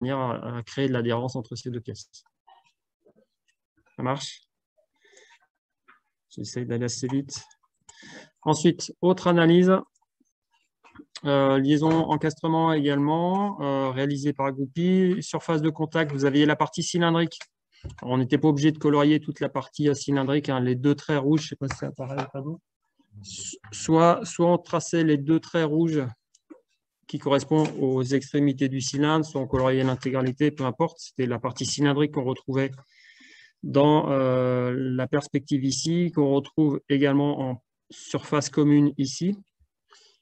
manière à créer de l'adhérence entre ces deux pièces. Ça marche? J'essaye d'aller assez vite. Ensuite, autre analyse. Liaison encastrement également, réalisée par Goupy. Surface de contact, vous aviez la partie cylindrique. Alors, on n'était pas obligé de colorier toute la partie cylindrique, hein, les deux traits rouges, je ne sais pas si ça apparaît au tableau. Soit on traçait les deux traits rouges qui correspondent aux extrémités du cylindre, soit on coloriait l'intégralité, peu importe. C'était la partie cylindrique qu'on retrouvait dans la perspective ici, qu'on retrouve également en surface commune ici.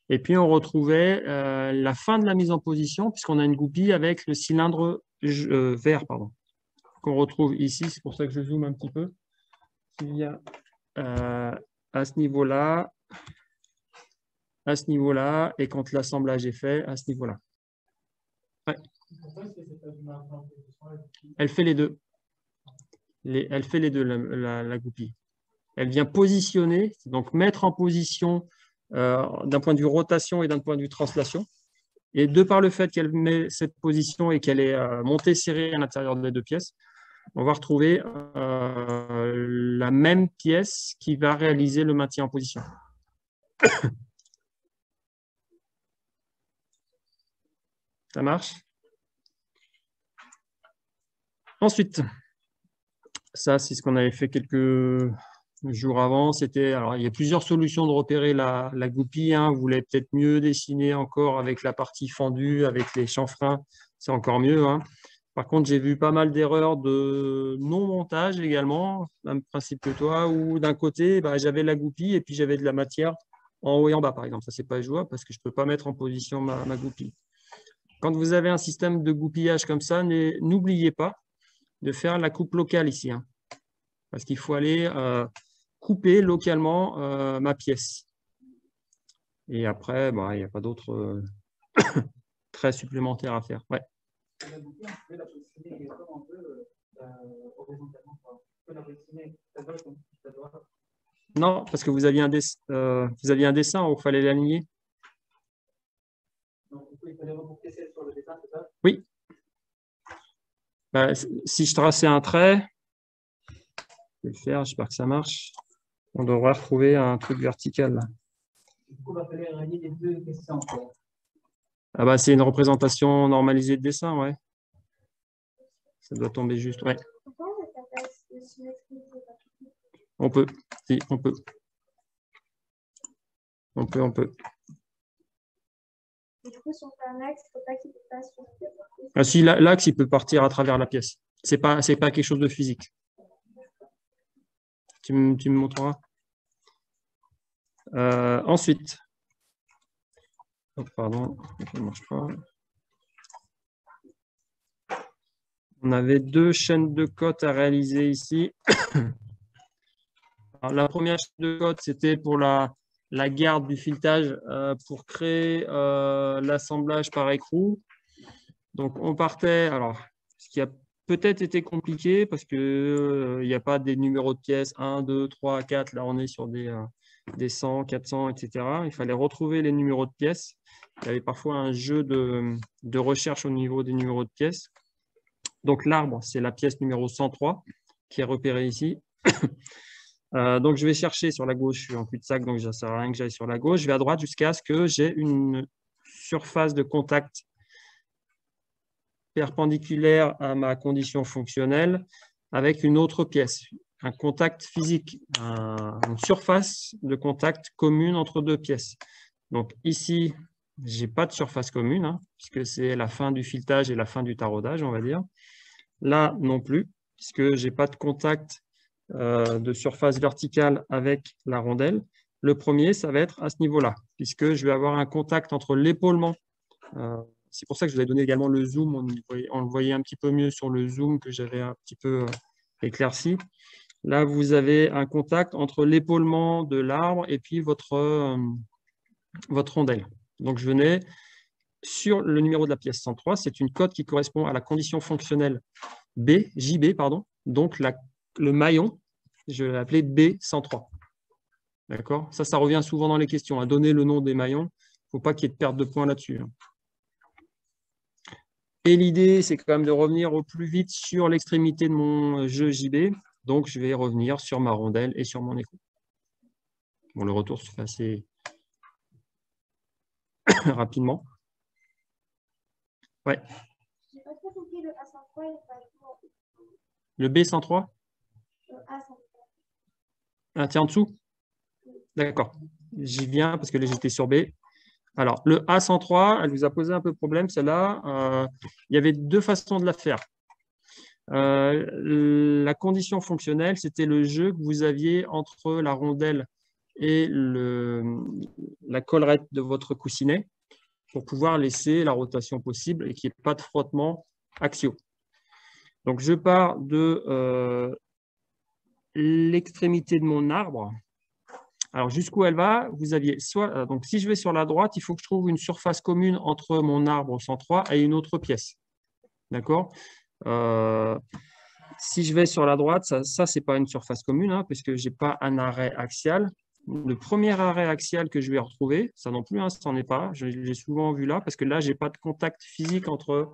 Et puis, on retrouvait la fin de la mise en position, puisqu'on a une goupille avec le cylindre vert, qu'on retrouve ici. C'est pour ça que je zoome un petit peu. Il y a à ce niveau-là, et quand l'assemblage est fait, à ce niveau-là. Ouais. Elle fait les deux. Elle fait les deux, la goupille. Elle vient positionner, donc mettre en position d'un point de vue rotation et d'un point de vue translation. Et de par le fait qu'elle met cette position et qu'elle est montée serrée à l'intérieur des deux pièces, on va retrouver la même pièce qui va réaliser le maintien en position. Ça marche? Ensuite, ça, c'est ce qu'on avait fait quelques jours avant. Alors, il y a plusieurs solutions de repérer la goupille. Hein. Vous voulez peut-être mieux dessiner encore avec la partie fendue, avec les chanfreins. C'est encore mieux. Hein. Par contre, j'ai vu pas mal d'erreurs de non-montage également, même principe que toi, où d'un côté, j'avais la goupille et puis j'avais de la matière en haut et en bas, par exemple. Ça, c'est pas jouable parce que je ne peux pas mettre en position ma goupille. Quand vous avez un système de goupillage comme ça, n'oubliez pas de faire la coupe locale ici. Hein, parce qu'il faut aller couper localement ma pièce. Et après, il n'y a pas d'autres traits supplémentaires à faire. Ouais. La goupille, on peut la positionner un peu horizontalement. On peut la positionner à droite ou à droite. Non, parce que vous aviez un dessin où il fallait l'aligner. Donc, il fallait remonter celle sur le dessin, c'est ça? Oui. Si je traçais un trait, je vais le faire, j'espère que ça marche. On devrait retrouver un truc vertical. Là. Du coup, il va falloir aligner les deux dessins. C'est une représentation normalisée de dessin, ouais. Ça doit tomber juste, ouais. On peut, si, on peut. On peut. Et du coup, si on fait un axe, il ne faut pas qu'il passe sur la pièce. Ah si, l'axe, il peut partir à travers la pièce. Ce n'est pas quelque chose de physique. Tu me montreras. Ensuite. Oh, pardon, ça ne marche pas. On avait deux chaînes de cotes à réaliser ici. Alors, la première chaîne de cotes, c'était pour la garde du filetage pour créer l'assemblage par écrou. Donc, on partait, alors, ce qui a peut-être été compliqué parce qu'il n'y a pas des numéros de pièces 1, 2, 3, 4. Là, on est sur des 100, 400, etc. Il fallait retrouver les numéros de pièces. Il y avait parfois un jeu de recherche au niveau des numéros de pièces. Donc, l'arbre, c'est la pièce numéro 103 qui est repérée ici. Donc, je vais chercher sur la gauche, je suis en cul-de-sac, donc ça ne sert à rien que j'aille sur la gauche. Je vais à droite jusqu'à ce que j'ai une surface de contact perpendiculaire à ma condition fonctionnelle avec une autre pièce, un contact physique, une surface de contact commune entre deux pièces. Donc, ici, je n'ai pas de surface commune, hein, puisque c'est la fin du filetage et la fin du taraudage, on va dire. Là, non plus, puisque je n'ai pas de contact de surface verticale avec la rondelle. Le premier, ça va être à ce niveau-là, puisque je vais avoir un contact entre l'épaulement. C'est pour ça que je vous ai donné également le zoom. On le voyait un petit peu mieux sur le zoom que j'avais un petit peu éclairci. Là, vous avez un contact entre l'épaulement de l'arbre et puis votre rondelle. Donc, je venais sur le numéro de la pièce 103. C'est une cote qui correspond à la condition fonctionnelle JB, pardon. Donc, le maillon, je l'ai appelé B103. D'accord? Ça revient souvent dans les questions. À donner le nom des maillons, il ne faut pas qu'il y ait de perte de points là-dessus. Et l'idée, c'est quand même de revenir au plus vite sur l'extrémité de mon jeu JB. Donc, je vais revenir sur ma rondelle et sur mon écrou. Bon, le retour se fait assez rapidement. Ouais. Le B103 ? Ah, tiens, en dessous ? D'accord. J'y viens parce que là, j'étais sur B. Alors, le A103, elle vous a posé un peu de problème, celle-là. Il y avait deux façons de la faire. La condition fonctionnelle, c'était le jeu que vous aviez entre la rondelle et la collerette de votre coussinet pour pouvoir laisser la rotation possible et qu'il n'y ait pas de frottement axiaux. Donc, je pars de l'extrémité de mon arbre. Alors, jusqu'où elle va, vous aviez soit, donc si je vais sur la droite, il faut que je trouve une surface commune entre mon arbre 103 et une autre pièce. D'accord ? Si je vais sur la droite, ça ce n'est pas une surface commune, hein, puisque je n'ai pas un arrêt axial. Le premier arrêt axial que je vais retrouver, ça non plus, hein, ça n'en est pas. Je l'ai souvent vu là, parce que là, je n'ai pas de contact physique entre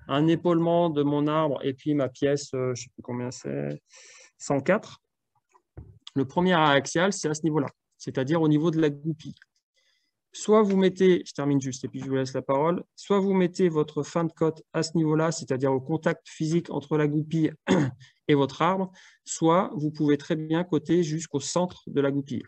un épaulement de mon arbre et puis ma pièce, je ne sais plus combien c'est, 104. Le premier arrêt axial, c'est à ce niveau-là, c'est-à-dire au niveau de la goupille. Soit vous mettez, je termine juste et puis je vous laisse la parole, soit vous mettez votre fin de cote à ce niveau-là, c'est-à-dire au contact physique entre la goupille et votre arbre, soit vous pouvez très bien coter jusqu'au centre de la goupille,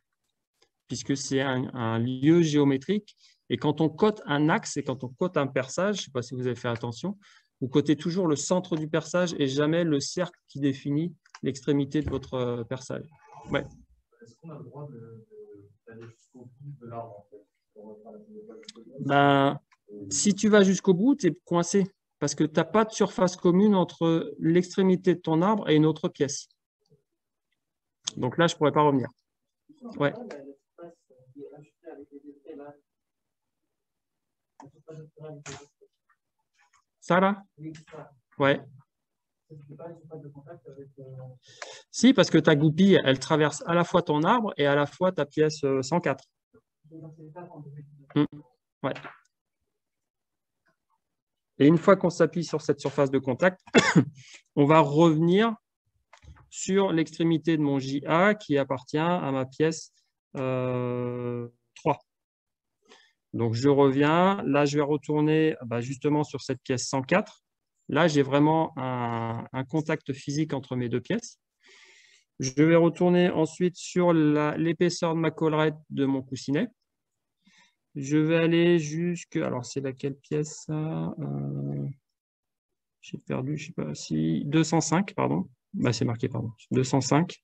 puisque c'est un lieu géométrique. Et quand on cote un axe et quand on cote un perçage, je ne sais pas si vous avez fait attention, vous cotez toujours le centre du perçage et jamais le cercle qui définit l'extrémité de votre perçage. Ouais. Est-ce qu'on a le droit d'aller jusqu'au bout de l'arbre en fait? Ben, si tu vas jusqu'au bout, tu es coincé parce que tu n'as pas de surface commune entre l'extrémité de ton arbre et une autre pièce. Donc là, je ne pourrais pas revenir. Ouais. Ça là? Ouais. Si, parce que ta goupille, elle traverse à la fois ton arbre et à la fois ta pièce 104. Ouais. Et une fois qu'on s'appuie sur cette surface de contact, on va revenir sur l'extrémité de mon JA qui appartient à ma pièce 3. Donc, je reviens. Là, je vais retourner justement sur cette pièce 104. Là, j'ai vraiment un contact physique entre mes deux pièces. Je vais retourner ensuite sur l'épaisseur de ma collerette de mon coussinet. Je vais aller jusque... Alors, c'est laquelle pièce ça j'ai perdu, je ne sais pas si... 205, pardon. C'est marqué, pardon. 205.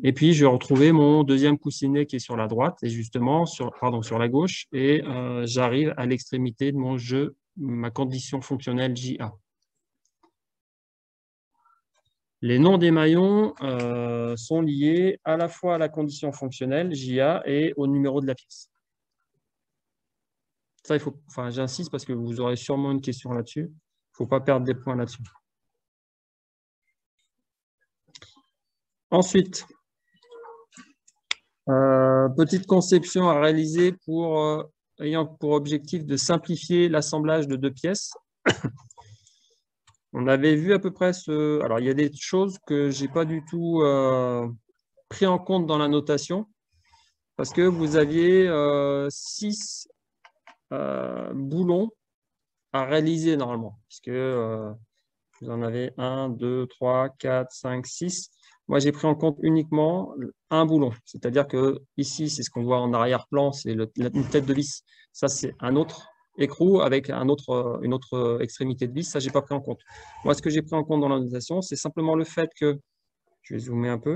Et puis, je vais retrouver mon deuxième coussinet qui est sur la droite et justement sur la gauche. Et j'arrive à l'extrémité de mon jeu, ma condition fonctionnelle JA. Les noms des maillons sont liés à la fois à la condition fonctionnelle JA et au numéro de la pièce. Ça, j'insiste parce que vous aurez sûrement une question là-dessus. Il ne faut pas perdre des points là-dessus. Ensuite, petite conception à réaliser ayant pour objectif de simplifier l'assemblage de deux pièces. On avait vu à peu près Alors, il y a des choses que je n'ai pas du tout pris en compte dans la notation parce que vous aviez 6 boulons à réaliser normalement, puisque vous en avez 1, 2, 3, 4, 5, 6. Moi, j'ai pris en compte uniquement un boulon, c'est-à-dire que ici, c'est ce qu'on voit en arrière-plan, c'est une tête de vis. Ça, c'est un autre écrou avec une autre extrémité de vis. Ça, je n'ai pas pris en compte. Moi, ce que j'ai pris en compte dans la notation, c'est simplement le fait que, je vais zoomer un peu,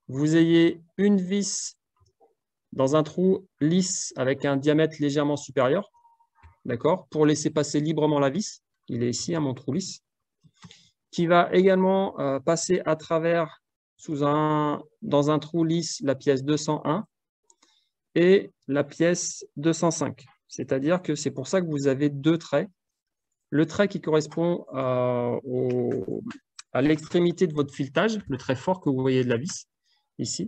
vous ayez une vis dans un trou lisse avec un diamètre légèrement supérieur, d'accord, pour laisser passer librement la vis. Il est ici, à mon trou lisse, qui va également passer à travers, dans un trou lisse, la pièce 201 et la pièce 205. C'est-à-dire que c'est pour ça que vous avez deux traits. Le trait qui correspond à l'extrémité de votre filetage, le trait fort que vous voyez de la vis, ici,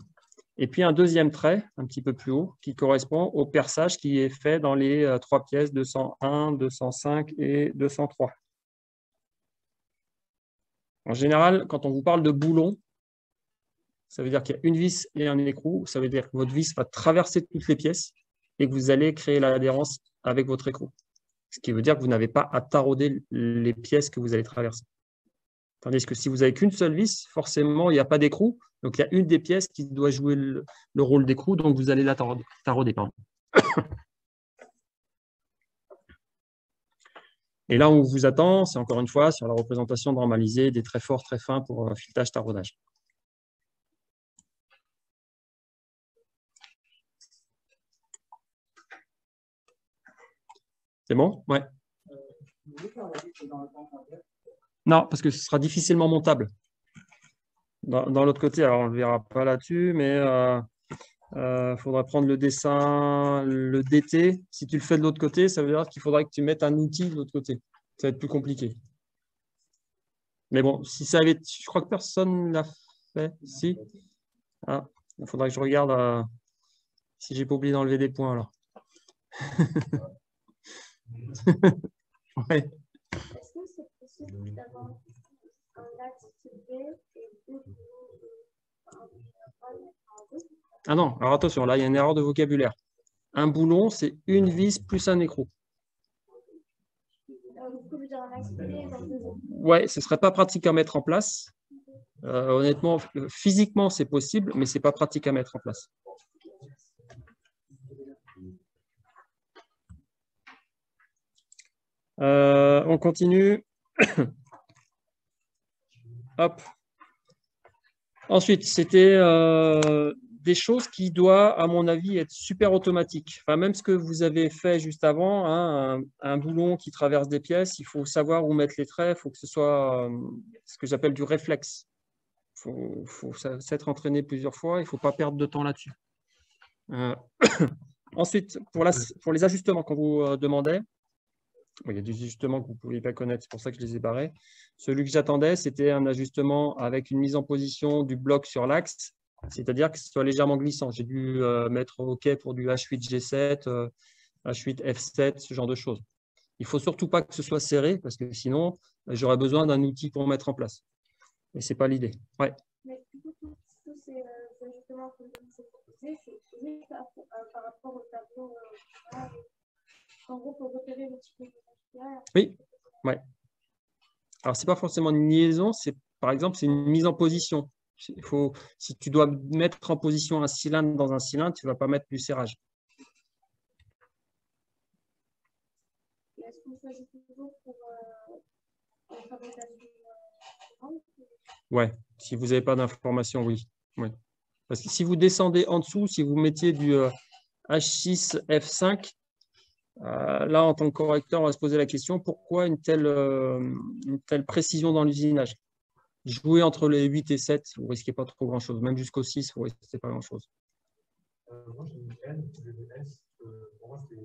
Et puis un deuxième trait, un petit peu plus haut, qui correspond au perçage qui est fait dans les 3 pièces 201, 205 et 203. En général, quand on vous parle de boulon, ça veut dire qu'il y a une vis et un écrou. Ça veut dire que votre vis va traverser toutes les pièces et que vous allez créer l'adhérence avec votre écrou. Ce qui veut dire que vous n'avez pas à tarauder les pièces que vous allez traverser. Tandis que si vous n'avez qu'une seule vis, forcément, il n'y a pas d'écrou. Donc, il y a une des pièces qui doit jouer le rôle d'écrou, donc vous allez la tarauder. Pardon. Et là, on vous attend, c'est encore une fois sur la représentation normalisée des traits forts, très fins pour filetage, taraudage. C'est bon? Ouais. Non, parce que ce sera difficilement montable. Dans l'autre côté, alors on ne le verra pas là-dessus, mais il faudra prendre le dessin, le DT. Si tu le fais de l'autre côté, ça veut dire qu'il faudra que tu mettes un outil de l'autre côté. Ça va être plus compliqué. Mais bon, si ça avait, je crois que personne ne l'a fait. Si. Ah, il faudra que je regarde si j'ai pas oublié d'enlever des points alors. Ouais. Est-ce que c'est possible d'avoir un axe élevé et deux Ah non, alors attention, là il y a une erreur de vocabulaire. Un boulon, c'est une vis plus un écrou. Ouais, ce ne serait pas pratique à mettre en place. Honnêtement, physiquement, c'est possible, mais ce n'est pas pratique à mettre en place. On continue. Hop. Ensuite, c'était des choses qui doivent, à mon avis, être super automatiques. Enfin, même ce que vous avez fait juste avant, hein, un boulon qui traverse des pièces, il faut savoir où mettre les traits, il faut que ce soit ce que j'appelle du réflexe. Il faut s'être entraîné plusieurs fois, il ne faut pas perdre de temps là-dessus. Ensuite, pour les ajustements qu'on vous demandait, il y a des ajustements que vous ne pouviez pas connaître, c'est pour ça que je les ai barrés. Celui que j'attendais, c'était un ajustement avec une mise en position du bloc sur l'axe, c'est-à-dire que ce soit légèrement glissant. J'ai dû mettre OK pour du H8G7, H8F7, ce genre de choses. Il ne faut surtout pas que ce soit serré, parce que sinon, j'aurais besoin d'un outil pour mettre en place. Et ce n'est pas l'idée. Ouais. Mais du coup, tous ces ajustements que vous avez proposés, c'est juste par rapport au tableau. En gros, pour repérer le type de matière. Oui, ouais. Alors, ce n'est pas forcément une liaison, par exemple, c'est une mise en position. Si tu dois mettre en position un cylindre dans un cylindre, tu ne vas pas mettre du serrage. Est-ce qu'on choisit toujours pour la fabrication? Ouais, si vous n'avez pas d'informations, oui. Ouais. Parce que si vous descendez en dessous, si vous mettiez du H6F5, là, en tant que correcteur, on va se poser la question, pourquoi une telle précision dans l'usinage? Jouer entre les 8 et 7, vous ne risquez pas trop grand-chose. Même jusqu'au 6, vous ne risquez pas grand-chose. Moi, j'ai une N, j'ai des S. Pour moi, c'est...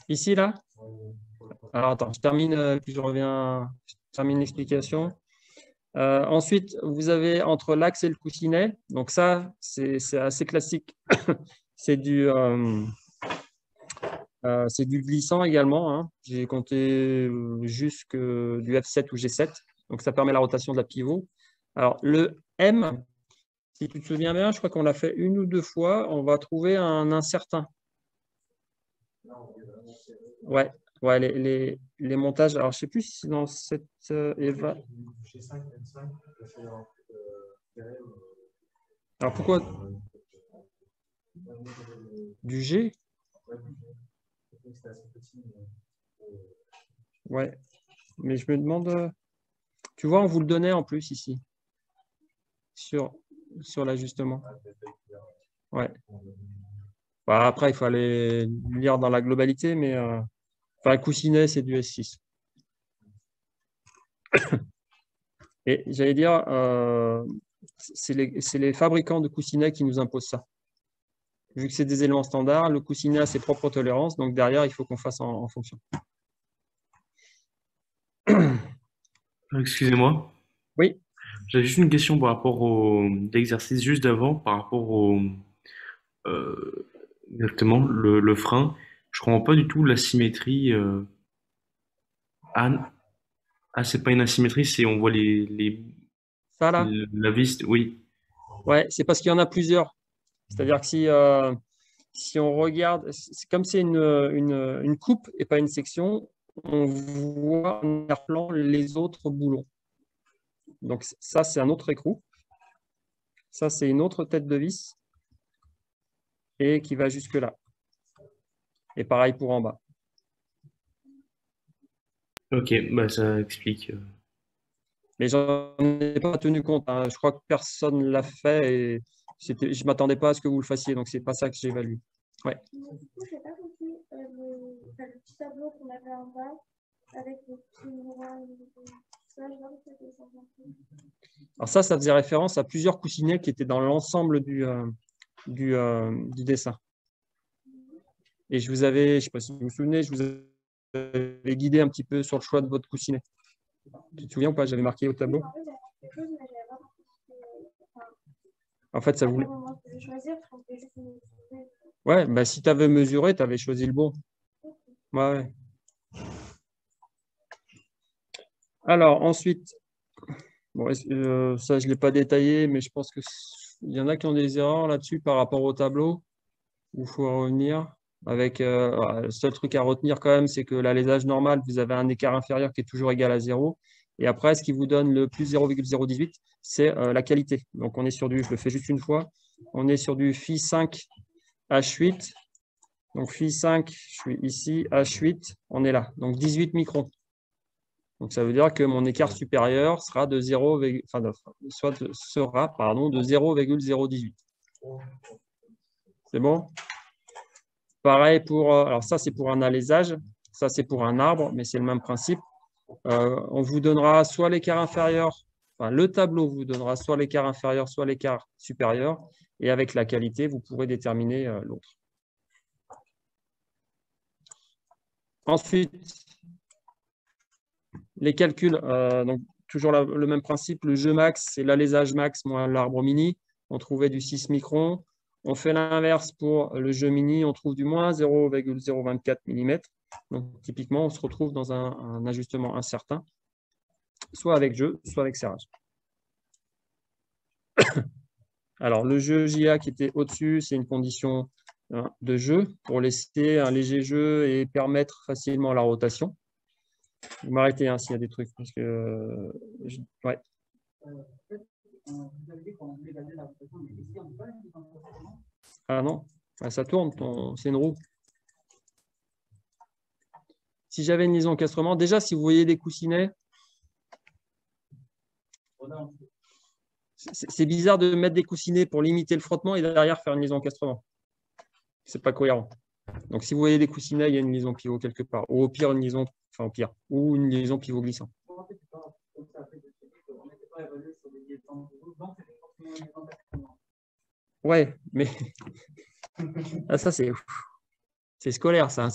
Ici, là? Alors, attends, je termine, puis je termine l'explication. Ensuite, vous avez entre l'axe et le coussinet. Donc ça, c'est assez classique. C'est du glissant également. Hein. J'ai compté jusque du F7 ou G7. Donc ça permet la rotation de la pivot. Alors le M, si tu te souviens bien, je crois qu'on l'a fait une ou deux fois. On va trouver un incertain. Ouais. Ouais, les montages, alors je ne sais plus si c'est dans cette EVA. Alors pourquoi du G? Ouais, mais je me demande, tu vois, on vous le donnait en plus ici, sur l'ajustement. Ouais. Bah, après, il faut aller lire dans la globalité, mais enfin, coussinet, c'est du S6. Et j'allais dire, c'est les fabricants de coussinets qui nous imposent ça. Vu que c'est des éléments standards, le coussinet a ses propres tolérances, donc derrière, il faut qu'on fasse en fonction. Excusez-moi. Oui. J'avais juste une question par rapport au l'exercice juste d'avant, par rapport au euh, exactement le frein. Je comprends pas du tout la symétrie. Ah, ah, c'est pas une asymétrie, c'est on voit Ça là? la vis. Oui. Ouais, c'est parce qu'il y en a plusieurs. C'est-à-dire que si on regarde, c'est comme c'est une coupe et pas une section, on voit en arrière-plan les autres boulons. Donc ça, c'est un autre écrou. Ça, c'est une autre tête de vis et qui va jusque là. Et pareil pour en bas. Ok, bah ça explique. Mais j'en ai pas tenu compte, hein. Je crois que personne ne l'a fait et je ne m'attendais pas à ce que vous le fassiez. Donc, c'est pas ça que j'évalue. Ouais. Du coup, je n'ai pas compris le petit tableau qu'on avait en bas avec le petit miroir. Ça, je vois que c'était ça. Alors ça faisait référence à plusieurs coussinets qui étaient dans l'ensemble du dessin. Et je vous avais, je ne sais pas si vous vous souvenez, je vous avais guidé un petit peu sur le choix de votre coussinet. Tu te souviens ou pas? J'avais marqué au tableau. En fait, j'avais quelque chose, mais j'avais pas compris. En fait, ça voulait. Comment je vais choisir parce qu'on peut juste me trouver. Ouais, bah, si tu avais mesuré, tu avais choisi le bon. Ouais, ouais. Alors, ensuite, bon, ça, je ne l'ai pas détaillé, mais je pense qu'il y en a qui ont des erreurs là-dessus par rapport au tableau où il faut revenir. Avec, le seul truc à retenir quand même, c'est que l'alésage normal, vous avez un écart inférieur qui est toujours égal à 0. Et après, ce qui vous donne le plus 0,018, c'est la qualité. Donc, on est sur je le fais juste une fois, on est sur du Φ5 H8. Donc, Φ5, je suis ici, H8, on est là. Donc, 18 microns. Donc, ça veut dire que mon écart supérieur sera de 0, sera de 0,018. C'est bon? Pareil pour, alors ça c'est pour un alésage, ça c'est pour un arbre, mais c'est le même principe. On vous donnera soit l'écart inférieur, enfin le tableau vous donnera soit l'écart inférieur, soit l'écart supérieur, et avec la qualité, vous pourrez déterminer l'autre. Ensuite, les calculs, donc toujours le même principe, le jeu max, c'est l'alésage max moins l'arbre mini. On trouvait du 6 microns. On fait l'inverse pour le jeu mini, on trouve du moins 0,024 mm. Donc typiquement, on se retrouve dans un ajustement incertain, soit avec jeu, soit avec serrage. Alors le jeu JA qui était au-dessus, c'est une condition de jeu pour laisser un léger jeu et permettre facilement la rotation. Vous m'arrêtez s'il y a des trucs, parce que ouais. Ah non, ça tourne, c'est une roue. Si j'avais une liaison encastrement, déjà si vous voyez des coussinets, c'est bizarre de mettre des coussinets pour limiter le frottement et derrière faire une liaison encastrement. C'est pas cohérent. Donc si vous voyez des coussinets, il y a une liaison pivot quelque part. Ou au pire, une liaison, enfin au pire, ou une liaison pivot glissant. Ouais, mais ah, ça c'est scolaire, ça.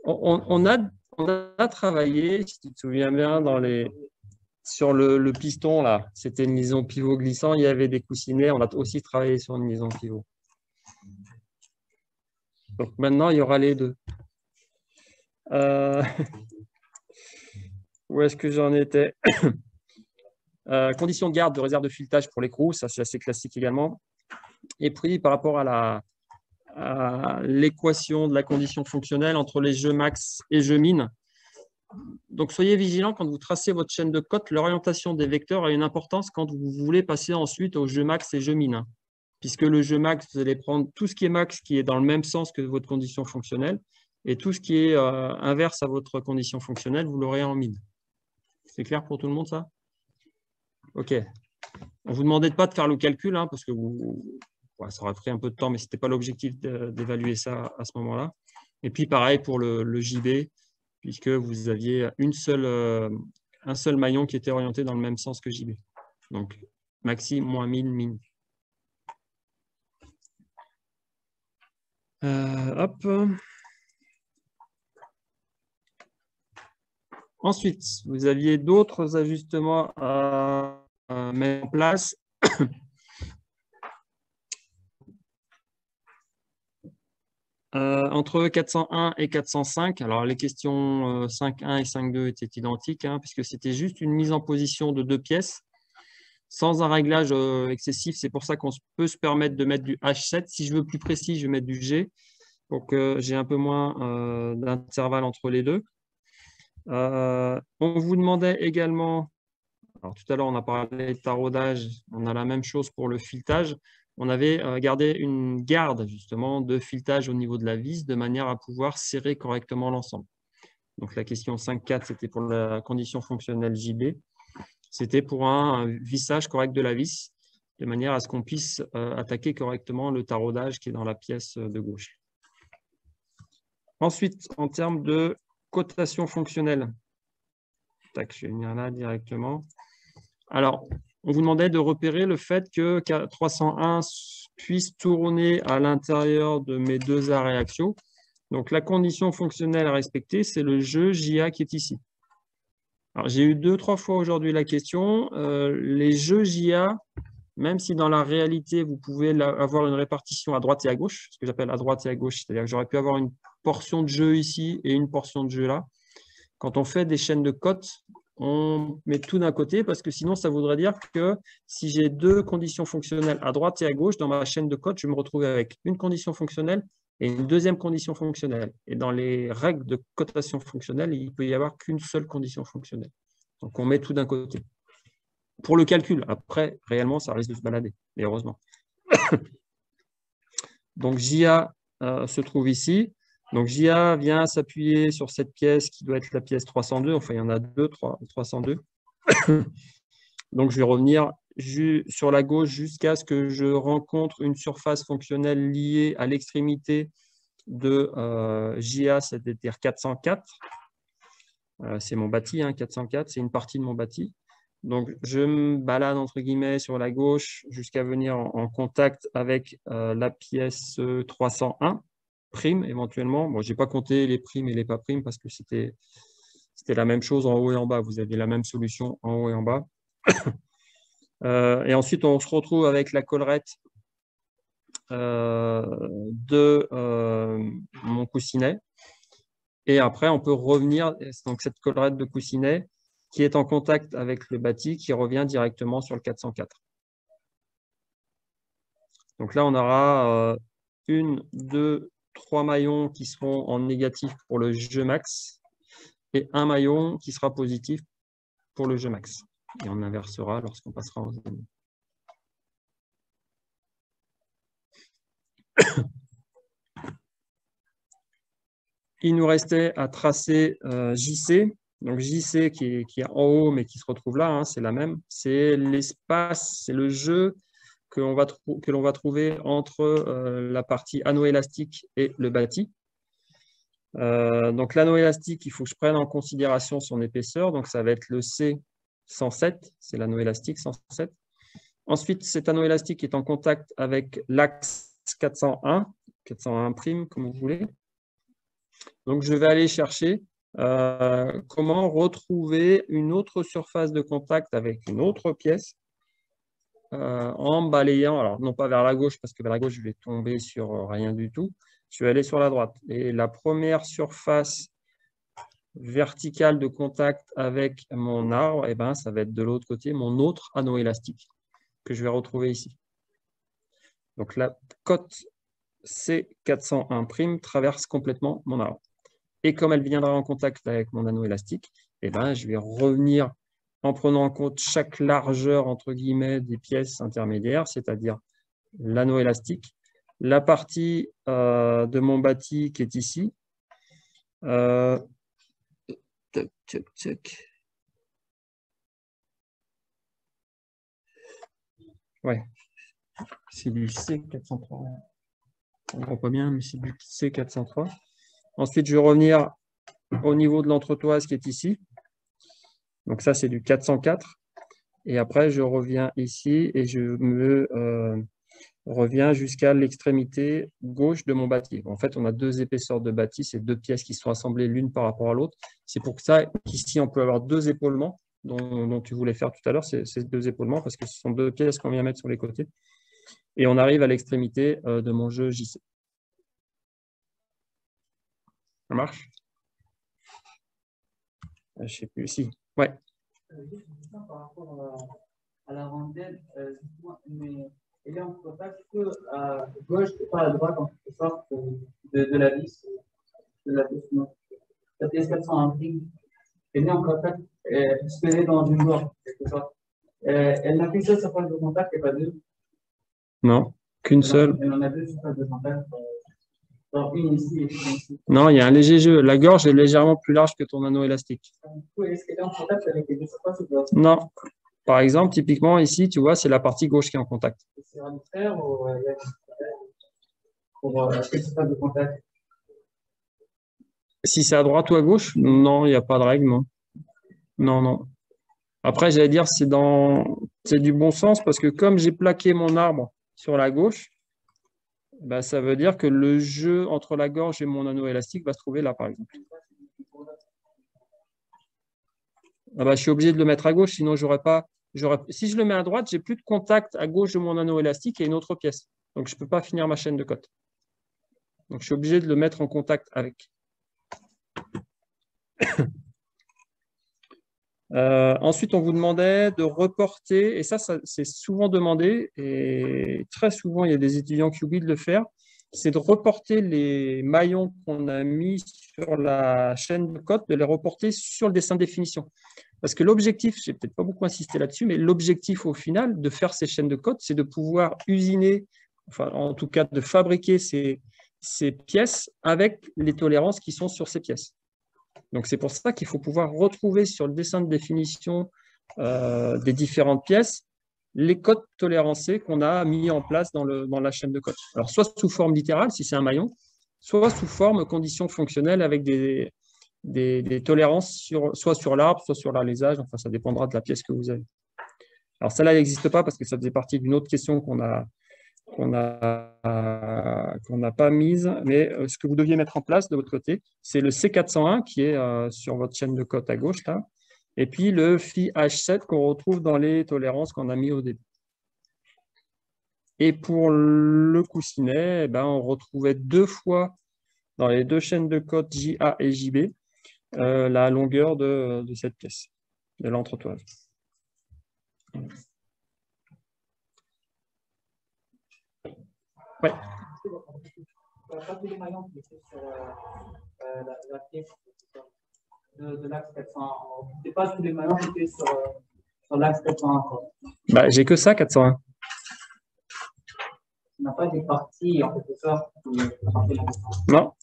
On a travaillé, si tu te souviens bien, sur le piston, là. C'était une liaison pivot glissant, il y avait des coussinets. On a aussi travaillé sur une liaison pivot. Donc maintenant, il y aura les deux. Où est-ce que j'en étais? Conditions de garde de réserve de filetage pour l'écrou, ça c'est assez classique également. Et puis par rapport à l'équation de la condition fonctionnelle entre les jeux max et jeux min. Donc soyez vigilants quand vous tracez votre chaîne de cote, l'orientation des vecteurs a une importance quand vous voulez passer ensuite aux jeux max et jeux min. Puisque le jeu max, vous allez prendre tout ce qui est max qui est dans le même sens que votre condition fonctionnelle, et tout ce qui est inverse à votre condition fonctionnelle, vous l'aurez en min. C'est clair pour tout le monde ça? Ok. On vous demandait de pas de faire le calcul, parce que ça aurait pris un peu de temps, mais ce n'était pas l'objectif d'évaluer ça à ce moment-là. Et puis pareil pour le JB, puisque vous aviez un seul maillon qui était orienté dans le même sens que JB. Donc maxi, moins min, min. Hop. Ensuite, vous aviez d'autres ajustements à mettre en place. Entre 401 et 405, alors les questions 5.1 et 5.2 étaient identiques, hein, puisque c'était juste une mise en position de 2 pièces, sans un réglage excessif. C'est pour ça qu'on peut se permettre de mettre du H7. Si je veux plus précis, je vais mettre du G, pour que j'ai un peu moins d'intervalle entre les deux. On vous demandait également, alors tout à l'heure on a parlé de taraudage, on a la même chose pour le filetage. On avait gardé une garde justement de filetage au niveau de la vis de manière à pouvoir serrer correctement l'ensemble. Donc la question 5.4, c'était pour la condition fonctionnelle JB. C'était pour un vissage correct de la vis, de manière à ce qu'on puisse attaquer correctement le taraudage qui est dans la pièce de gauche. Ensuite, en termes de cotation fonctionnelle, tac, je vais venir là directement. Alors, on vous demandait de repérer le fait que 301 puisse tourner à l'intérieur de mes deux arrêts axiaux. Donc, la condition fonctionnelle à respecter, c'est le jeu JA qui est ici. Alors, j'ai eu 2-3 fois aujourd'hui la question. Les jeux JA, même si dans la réalité, vous pouvez avoir une répartition à droite et à gauche, ce que j'appelle à droite et à gauche, c'est-à-dire que j'aurais pu avoir une portion de jeu ici et une portion de jeu là. Quand on fait des chaînes de cotes, on met tout d'un côté parce que sinon, ça voudrait dire que si j'ai deux conditions fonctionnelles à droite et à gauche, dans ma chaîne de cotes, je vais me retrouver avec une condition fonctionnelle et une deuxième condition fonctionnelle. Et dans les règles de cotation fonctionnelle, il ne peut y avoir qu'une seule condition fonctionnelle. Donc, on met tout d'un côté. Pour le calcul, après, réellement, ça risque de se balader, mais heureusement. Donc, JA se trouve ici. Donc, JA vient s'appuyer sur cette pièce qui doit être la pièce 302. Enfin, il y en a deux, 302. Donc, je vais revenir sur la gauche jusqu'à ce que je rencontre une surface fonctionnelle liée à l'extrémité de JA, c'est-à-dire 404. C'est mon bâti, hein, 404, c'est une partie de mon bâti. Donc, je me balade entre guillemets sur la gauche jusqu'à venir en contact avec la pièce 301. Prime éventuellement. Bon, je n'ai pas compté les primes et les pas primes parce que c'était la même chose en haut et en bas. Vous aviez la même solution en haut et en bas. Et ensuite, on se retrouve avec la collerette de mon coussinet. Et après, on peut revenir, donc cette collerette de coussinet qui est en contact avec le bâti qui revient directement sur le 404. Donc là, on aura 1, 2, 3 maillons qui seront en négatif pour le jeu max et un maillon qui sera positif pour le jeu max. Et on inversera lorsqu'on passera en zone. Il nous restait à tracer JC. Donc JC qui est en haut mais qui se retrouve là, hein, c'est la même. C'est l'espace, c'est le jeu que l'on va trouver entre la partie anneau élastique et le bâti. Donc l'anneau élastique, il faut que je prenne en considération son épaisseur. Donc ça va être le C107, c'est l'anneau élastique 107. Ensuite, cet anneau élastique est en contact avec l'axe 401, 401', comme vous voulez. Donc je vais aller chercher comment retrouver une autre surface de contact avec une autre pièce en balayant, alors non pas vers la gauche, parce que vers la gauche, je vais tomber sur rien du tout. Je vais aller sur la droite. Et la première surface verticale de contact avec mon arbre, eh ben, ça va être de l'autre côté, mon autre anneau élastique, que je vais retrouver ici. Donc la cote C401' traverse complètement mon arbre. Et comme elle viendra en contact avec mon anneau élastique, eh ben, je vais revenir en prenant en compte chaque largeur, entre guillemets, des pièces intermédiaires, c'est-à-dire l'anneau élastique, la partie de mon bâti qui est ici. Ouais, c'est du C403. On ne voit pas bien, mais c'est du C403. Ensuite, je vais revenir au niveau de l'entretoise qui est ici. Donc ça, c'est du 404. Et après, je reviens ici et je me revient jusqu'à l'extrémité gauche de mon bâti. En fait, on a deux épaisseurs de bâti, c'est deux pièces qui sont assemblées l'une par rapport à l'autre. C'est pour ça qu'ici, on peut avoir deux épaulements dont tu voulais faire tout à l'heure, ces deux épaulements, parce que ce sont deux pièces qu'on vient mettre sur les côtés. Et on arrive à l'extrémité de mon jeu JC. Ça marche? Je ne sais plus. Si. Ouais. Juste une question par rapport à la rondelle, mais elle est en contact que à gauche et pas à droite en quelque sorte de la vis. Non. La pièce 401 elle est en contact, puisqu'elle est dans une boîte, en quelque sorte. Elle n'a qu'une seule surface de contact et pas deux. Non, qu'une seule. Elle en a deux surfaces de contact. Alors, une ici et une ici. Non, il y a un léger jeu. La gorge est légèrement plus large que ton anneau élastique. Du coup, est-ce qu'elle est en contact avec les deux surfaces ou pas? Non. Par exemple, typiquement, ici, tu vois, c'est la partie gauche qui est en contact. C'est arbitraire ou il y a pour quelle surface de contact? Si c'est à droite ou à gauche, non, il n'y a pas de règle, non. Non, non. Après, j'allais dire, c'est du bon sens parce que comme j'ai plaqué mon arbre sur la gauche, bah, ça veut dire que le jeu entre la gorge et mon anneau élastique va se trouver là, par exemple. Ah bah, je suis obligé de le mettre à gauche, sinon j'aurais pas. Si je le mets à droite, j'ai plus de contact à gauche de mon anneau élastique et une autre pièce. Donc, je ne peux pas finir ma chaîne de côte. Donc, je suis obligé de le mettre en contact avec. Ensuite, on vous demandait de reporter, et ça c'est souvent demandé, et très souvent, il y a des étudiants qui oublient de le faire, c'est de reporter les maillons qu'on a mis sur la chaîne de côte, de les reporter sur le dessin de définition. Parce que l'objectif, je n'ai peut-être pas beaucoup insisté là-dessus, mais l'objectif au final de faire ces chaînes de côte, c'est de pouvoir usiner, enfin en tout cas de fabriquer ces pièces avec les tolérances qui sont sur ces pièces. Donc, c'est pour ça qu'il faut pouvoir retrouver sur le dessin de définition des différentes pièces les codes tolérancés qu'on a mis en place dans la chaîne de codes. Alors, soit sous forme littérale, si c'est un maillon, soit sous forme conditions fonctionnelles avec des tolérances soit sur l'arbre, soit sur l'alésage. Enfin, ça dépendra de la pièce que vous avez. Alors, celle-là n'existe pas parce que ça faisait partie d'une autre question qu'on n'a pas mise, mais ce que vous deviez mettre en place de votre côté, c'est le C401 qui est sur votre chaîne de côte à gauche, là, et puis le Phi H7 qu'on retrouve dans les tolérances qu'on a mis au début. Et pour le coussinet, on retrouvait deux fois dans les deux chaînes de côte JA et JB la longueur de cette pièce, de l'entretoise. Ouais. Pas tous les maillons qui étaient sur la pièce de l'axe 401. C'est pas tous les maillons qui étaient sur l'axe 401. J'ai que ça, 401. On n'a pas des parties en quelque sorte. Non.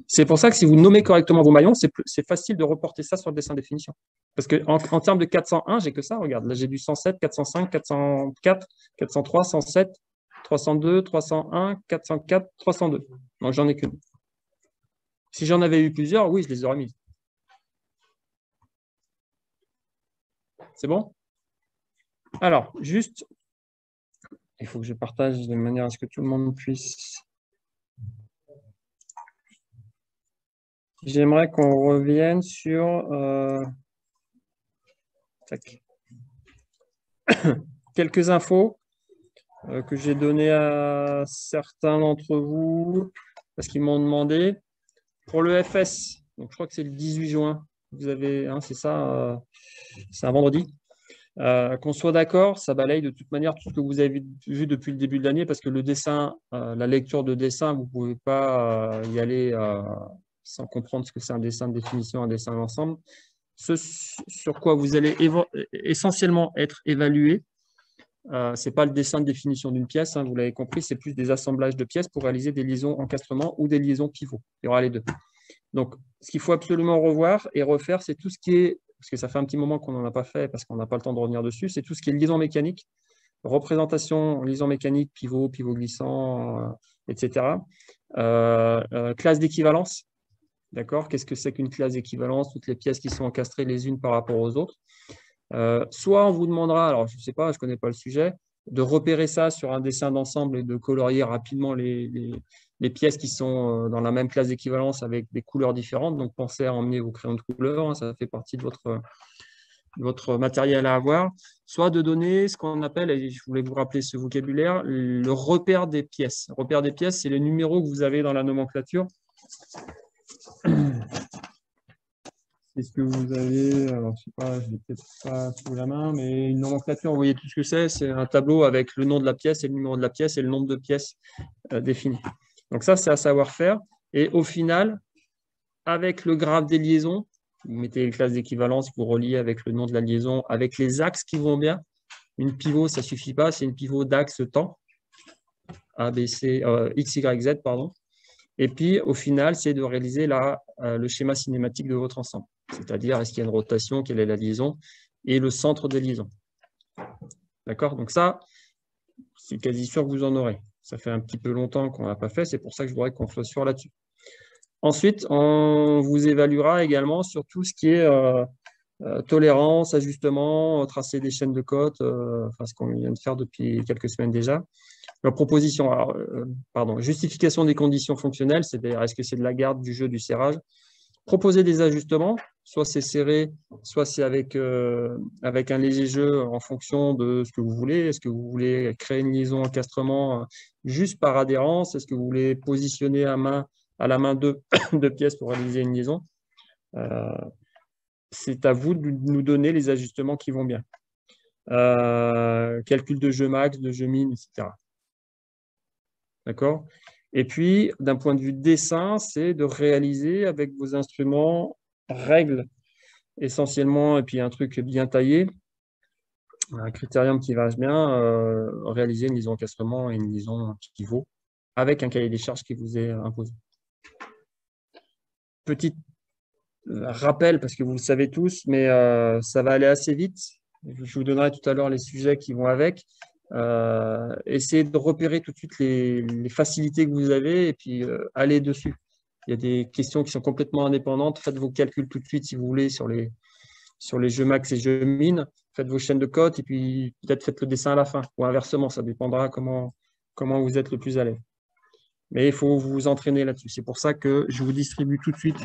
C'est pour ça que si vous nommez correctement vos maillons, c'est facile de reporter ça sur le dessin de définition. Parce qu'en termes de 401, j'ai que ça. Regarde, là, j'ai du 107, 405, 404, 403, 107. 302, 301, 404, 302. Donc, j'en ai qu'une. Si j'en avais eu plusieurs, oui, je les aurais mises. C'est bon? Alors, juste, il faut que je partage de manière à ce que tout le monde puisse. J'aimerais qu'on revienne sur quelques infos que j'ai donné à certains d'entre vous parce qu'ils m'ont demandé. Pour le FS, donc je crois que c'est le 18 juin, vous avez, c'est ça, c'est un vendredi. Qu'on soit d'accord, ça balaye de toute manière tout ce que vous avez vu depuis le début de l'année parce que le dessin, la lecture de dessin, vous ne pouvez pas y aller sans comprendre ce que c'est un dessin de définition, un dessin d'ensemble. Ce sur quoi vous allez essentiellement être évalué, ce n'est pas le dessin de définition d'une pièce, vous l'avez compris, c'est plus des assemblages de pièces pour réaliser des liaisons encastrement ou des liaisons pivots. Il y aura les deux. Donc, ce qu'il faut absolument revoir et refaire, c'est tout ce qui est, parce que ça fait un petit moment qu'on n'en a pas fait, parce qu'on n'a pas le temps de revenir dessus, c'est tout ce qui est liaison mécanique, représentation, liaison mécanique, pivot, pivot glissant, etc. Classe d'équivalence. D'accord? Qu'est-ce que c'est qu'une classe d'équivalence? Toutes les pièces qui sont encastrées les unes par rapport aux autres. Soit on vous demandera, alors je ne sais pas, je ne connais pas le sujet, de repérer ça sur un dessin d'ensemble et de colorier rapidement les pièces qui sont dans la même classe d'équivalence avec des couleurs différentes. Donc, pensez à emmener vos crayons de couleur, hein, ça fait partie de votre matériel à avoir. Soit de donner ce qu'on appelle, et je voulais vous rappeler ce vocabulaire, le repère des pièces. Le repère des pièces, c'est les numéros que vous avez dans la nomenclature. C'est ce que vous avez, alors je sais pas, je n'ai peut-être pas sous la main, mais une nomenclature, vous voyez tout ce que c'est un tableau avec le nom de la pièce et le numéro de la pièce et le nombre de pièces définies. Donc ça, c'est à savoir faire. Et au final, avec le graphe des liaisons, vous mettez les classes d'équivalence, vous reliez avec le nom de la liaison, avec les axes qui vont bien. Une pivot, ça ne suffit pas, c'est une pivot d'axe temps, A, B, C, X, Y, Z, pardon. Et puis, au final, c'est de réaliser le schéma cinématique de votre ensemble. C'est-à-dire, est-ce qu'il y a une rotation, quelle est la liaison, et le centre de liaison. D'accord? Donc ça, c'est quasi sûr que vous en aurez. Ça fait un petit peu longtemps qu'on n'a pas fait, c'est pour ça que je voudrais qu'on soit sûr là-dessus. Ensuite, on vous évaluera également sur tout ce qui est tolérance, ajustement, tracer des chaînes de cotes, enfin, ce qu'on vient de faire depuis quelques semaines déjà. La proposition, alors, justification des conditions fonctionnelles, c'est-à-dire est-ce que c'est de la garde, du jeu, du serrage. Proposer des ajustements, soit c'est serré, soit c'est avec un léger jeu en fonction de ce que vous voulez. Est-ce que vous voulez créer une liaison encastrement juste par adhérence? Est-ce que vous voulez positionner à la main deux pièces pour réaliser une liaison? C'est à vous de nous donner les ajustements qui vont bien. Calcul de jeu max, de jeu min, etc. D'accord? Et puis, d'un point de vue dessin, c'est de réaliser avec vos instruments règles essentiellement, et puis un truc bien taillé, un critérium qui va bien, réaliser une liaison encastrement et une liaison qui vaut, avec un cahier des charges qui vous est imposé. Petit rappel, parce que vous le savez tous, mais ça va aller assez vite. Je vous donnerai tout à l'heure les sujets qui vont avec. Essayez de repérer tout de suite les facilités que vous avez et puis allez dessus. Il y a des questions qui sont complètement indépendantes. Faites vos calculs tout de suite si vous voulez sur les jeux max et jeux min. Faites vos chaînes de cotes et puis peut-être faites le dessin à la fin ou inversement. Ça dépendra comment vous êtes le plus à l'aise. Mais il faut vous entraîner là-dessus. C'est pour ça que je vous distribue tout de suite